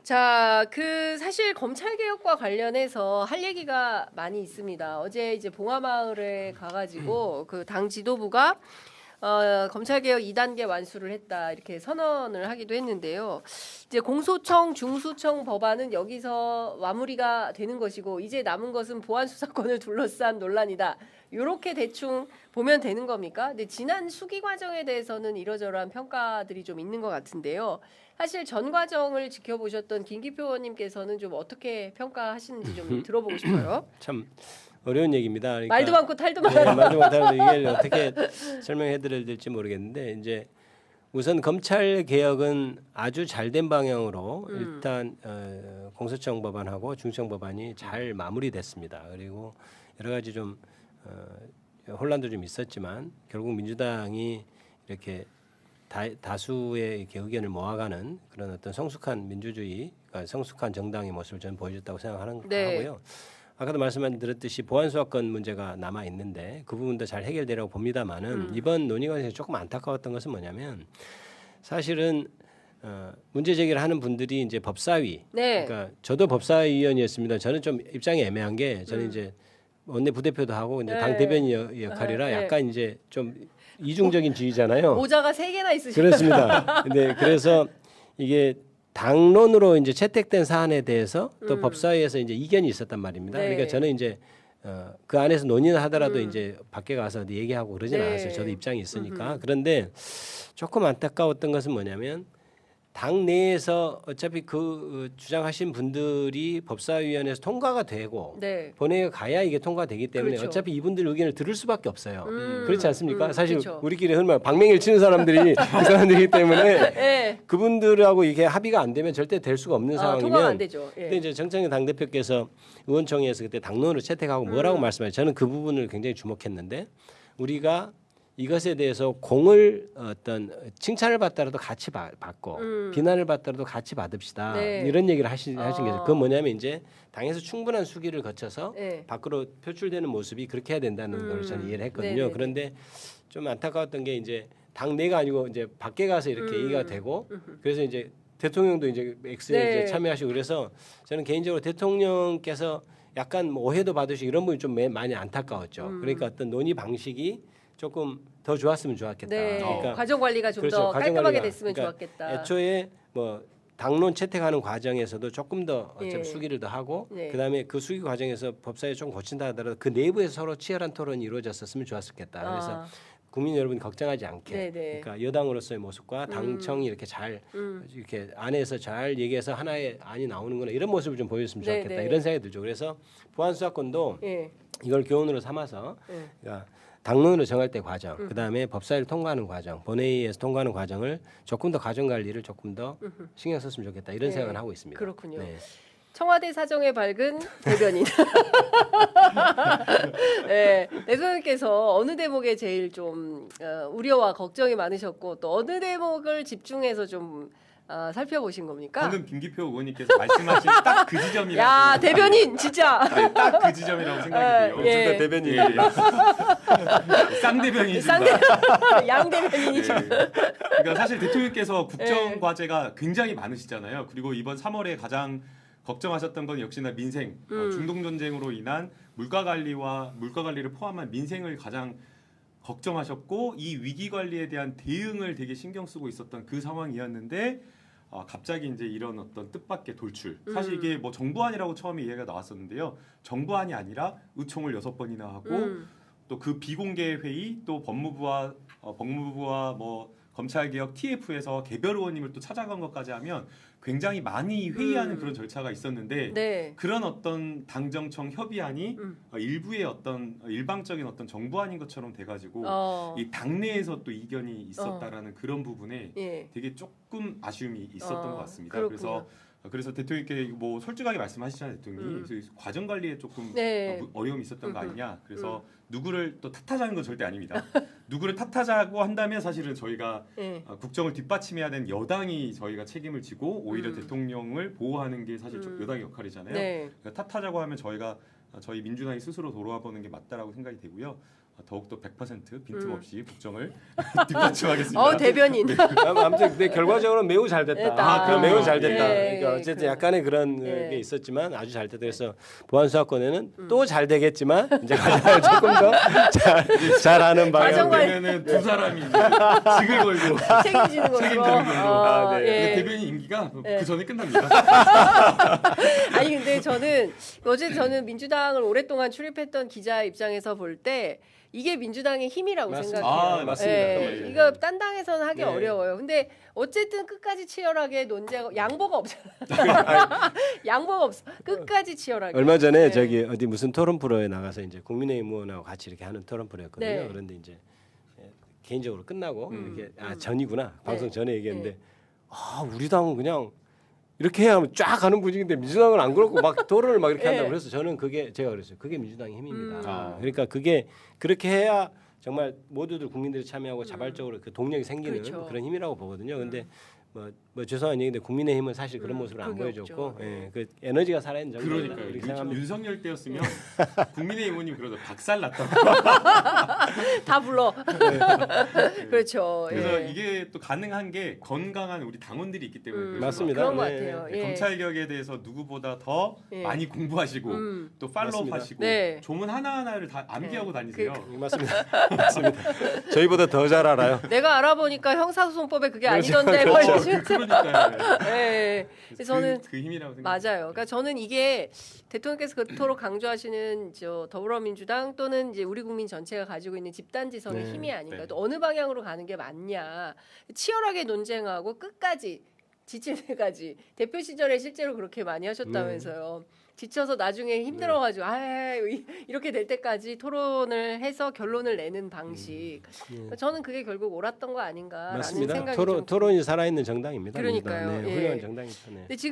자, 사실 검찰 개혁과 관련해서 할 얘기가 많이 있습니다. 어제 이제 봉화마을에 가가지고 그 당 지도부가 검찰 개혁 2단계 완수를 했다 이렇게 선언을 하기도 했는데요. 이제 공소청, 중수청 법안은 여기서 마무리가 되는 것이고 이제 남은 것은 보안 수사권을 둘러싼 논란이다. 이렇게 대충 보면 되는 겁니까? 근데 지난 수기 과정에 대해서는 이러저러한 평가들이 좀 있는 것 같은데요. 사실 전 과정을 지켜보셨던 김기표 의원님께서는 좀 어떻게 평가하시는지 좀 들어보고 싶어요. 참 어려운 얘기입니다. 그러니까, 말도 많고 탈도 많아요. 네, 말도 많고 이게 어떻게 설명해드려야 될지 모르겠는데 이제 우선 검찰 개혁은 아주 잘된 방향으로 일단 공소청 법안하고 중수청 법안이 잘 마무리됐습니다. 그리고 여러 가지 좀 혼란도 좀 있었지만 결국 민주당이 이렇게 다수의 이렇게 의견을 모아가는 그런 어떤 성숙한 민주주의, 그러니까 성숙한 정당의 모습을 저는 보여줬다고 생각하는 하고요. 아까도 말씀드렸듯이 보안 수사권 문제가 남아 있는데 그 부분도 잘 해결되라고 봅니다만은 이번 논의가 조금 안타까웠던 것은 뭐냐면 사실은 문제 제기를 하는 분들이 이제 법사위, 그러니까 저도 법사위원이었습니다. 저는 좀 입장이 애매한 게 저는 이제 원내 부대표도 하고 이제 당 대변인 역할이라 약간 이제 좀 이중적인 지위잖아요. 모자가 3개나 있으시죠. 그렇습니다. 네, 그래서 이게 당론으로 이제 채택된 사안에 대해서 또 법사위에서 이제 이견이 있었단 말입니다. 네. 그러니까 저는 이제 그 안에서 논의를 하더라도 이제 밖에 가서 얘기하고 그러지는 않았어요. 저도 입장이 있으니까. 그런데 조금 안타까웠던 것은 뭐냐면 당 내에서 어차피 그 주장하신 분들이 법사위원회에서 통과가 되고 본회의에 가야 이게 통과되기 때문에 그렇죠. 어차피 이분들 의견을 들을 수밖에 없어요. 그렇지 않습니까? 사실 그렇죠. 우리끼리 얼마나 박맹일 치는 사람들이 그 사람들이기 때문에 그분들하고 이게 합의가 안 되면 절대 될 수가 없는 상황이면 통과가 안 되죠. 근데 이제 정청래 당대표께서 의원총회에서 그때 당론으로 채택하고 뭐라고 말씀하셨어요? 저는 그 부분을 굉장히 주목했는데 우리가 이것에 대해서 공을 어떤 칭찬을 받더라도 같이 받고 비난을 받더라도 같이 받읍시다. 이런 얘기를 하신 게 있어요. 그건 뭐냐면 이제 당에서 충분한 수기를 거쳐서 밖으로 표출되는 모습이 그렇게 해야 된다는 걸 저는 이해를 했거든요. 그런데 좀 안타까웠던 게 이제 당 내가 아니고 이제 밖에 가서 이렇게 얘기가 되고 그래서 이제 대통령도 이제 X에 이제 참여하시고 그래서 저는 개인적으로 대통령께서 약간 뭐 오해도 받으시고 이런 부분이 좀 많이 안타까웠죠. 그러니까 어떤 논의 방식이 조금 더 좋았으면 좋았겠다. 그러니까 과정 관리가 좀 더 깔끔하게 됐으면 좋았겠다. 애초에 뭐 당론 채택하는 과정에서도 조금 더 어차피 수기를 더 하고 그다음에 그 수기 과정에서 법사위 좀 고친다 하더라도 그 내부에서 서로 치열한 토론이 이루어졌었으면 좋았겠다. 그래서 국민 여러분 걱정하지 않게 그러니까 여당으로서의 모습과 당청이 이렇게 잘 이렇게 안에서 잘 얘기해서 하나의 안이 나오는구나 이런 모습을 좀 보여줬으면 좋겠다 이런 생각이 들죠. 그래서 보안 수사권도 이걸 교훈으로 삼아서 그러니까 당론으로 정할 때 과정, 그다음에 법사위를 통과하는 과정, 본회의에서 통과하는 과정을 조금 더 과정 관리를 조금 더 신경 썼으면 좋겠다 이런 생각을 하고 있습니다. 그렇군요. 청와대 사정에 밝은 대변인. 대변인께서 어느 대목에 제일 좀 우려와 걱정이 많으셨고 또 어느 대목을 집중해서 좀 살펴보신 겁니까? 방금 김기표 의원님께서 말씀하신 딱 그 지점이라고. 야 대변인 진짜. 딱 그 지점이라고 생각이 돼요. 둘 다 대변인. 쌍대변이십니다. 양 대변인이죠. 그러니까 사실 대통령께서 국정 과제가 굉장히 많으시잖아요. 그리고 이번 3월에 가장 걱정하셨던 건 역시나 민생, 중동 전쟁으로 인한 물가 관리를 포함한 민생을 가장 걱정하셨고 이 위기 관리에 대한 대응을 되게 신경 쓰고 있었던 그 상황이었는데 갑자기 이제 이런 어떤 뜻밖의 돌출. 사실 이게 뭐 정부안이라고 처음에 이해가 나왔었는데요. 정부안이 아니라 의총을 6번이나 하고 또 그 비공개 회의 또 법무부와 뭐 검찰개혁 TF에서 개별 의원님을 또 찾아간 것까지 하면 굉장히 많이 회의하는 그런 절차가 있었는데 그런 어떤 당정청 협의안이 일부의 어떤 일방적인 어떤 정부안인 것처럼 돼가지고 이 당내에서 또 이견이 있었다라는 그런 부분에 되게 조금 아쉬움이 있었던 것 같습니다. 그래서 대통령께 뭐 솔직하게 말씀하시잖아요. 대통령이 그래서 과정 관리에 조금 어려움이 있었던 거 아니냐. 그래서 누구를 또 탓하자는 건 절대 아닙니다. 누구를 탓하자고 한다면 사실은 저희가 국정을 뒷받침해야 되는 여당이 저희가 책임을 지고 오히려 대통령을 보호하는 게 사실 여당의 역할이잖아요. 그러니까 탓하자고 하면 저희 민주당이 스스로 돌아보는 게 맞다라고 생각이 되고요. 더욱더 100% 빈틈없이 국정을 뒷받침하겠습니다. 대변인. 아무튼 근데 결과적으로 매우 잘 됐다. 됐다. 그럼요. 매우 잘 됐다. 네, 그러니까 어쨌든 그래요. 약간의 그런 네. 게 있었지만 아주 잘 됐다. 그래서 보안 수사권에는 또 잘 되겠지만 이제 과정을 조금 더 잘하는 과정 방향. 관리. 그러면은 두 사람이 이제 직을 걸고 책임지는 거죠. 책임지는 걸로. 아, 네. 예. 근데 대변인 임기가 네. 그 전에 끝납니다. 아니 근데 저는 민주당을 오랫동안 출입했던 기자 입장에서 볼 때 이게 민주당의 힘이라고 맞습니다. 생각해요. 아, 맞습니다. 예, 네. 이거 딴 당에서는 하기 네. 어려워요. 근데 어쨌든 끝까지 치열하게 논쟁하고 양보가 없잖아. 양보가 없어. 끝까지 치열하게. 얼마 전에 네. 저기 어디 무슨 토론 프로에 나가서 이제 국민의힘 의원하고 같이 이렇게 하는 토론 프로였거든요. 네. 그런데 이제 개인적으로 끝나고 이렇게 음. 전이구나 방송 네. 전에 얘기했는데 네. 우리 당은 그냥 이렇게 해야 하면 쫙 가는 분위기인데 민주당은 안 그렇고 막 토론을 막 이렇게 네. 한다고 그래서 저는 그게 제가 그랬어요. 그게 민주당의 힘입니다. 아. 그러니까 그게 그렇게 해야 정말 모두들 국민들이 참여하고 자발적으로 그 동력이 생기는 그렇죠. 그런 힘이라고 보거든요. 근데 뭐 죄송한 얘기인데 국민의힘은 사실 그런 모습을 안 그게 보여줬고 없죠. 예, 그 에너지가 살아있는 정도 그러니까요. 이렇게 생각합니다. 윤석열 때였으면 국민의힘 의원님 그러죠. 박살 났다고. 다 불러. 그렇죠. 그래서 예. 이게 또 가능한 게 건강한 우리 당원들이 있기 때문에 그렇죠. 맞습니다. 그런 것 네. 같아요. 네, 예. 검찰 개혁에 대해서 누구보다 더 예. 많이 공부하시고 음. 또 팔로우하시고 맞습니다. 네. 조문 하나하나를 다 암기하고 다니세요. 맞습니다. 맞습니다. 저희보다 더 잘 알아요. 내가 알아보니까 형사소송법에 그게 그렇죠. 아니던데. 그렇죠. 뭐 이런 그러니까요. 예. 저는 그 힘이라고 생각합니다. 맞아요. 그러니까 저는 이게 대통령께서 그토록 강조하시는 더불어민주당 또는 이제 우리 국민 전체가 가지고 있는 집단지성의 네. 힘이 아닌가. 네. 또 어느 방향으로 가는 게 맞냐. 치열하게 논쟁하고 끝까지 지칠 때까지 대표 시절에 실제로 그렇게 많이 하셨다면서요. 지쳐서 나중에 힘들어가지고 이렇게 될 때까지 토론을 해서 결론을 내는 방식. 그러니까 저는 그게 결국 옳았던 거 아닌가라는 맞습니다. 생각이 토론, 좀 토론이 살아있는 정당입니다. 그러니까요. 민주당. 네, 예. 훌륭한 정당이죠. 네. 근데 지금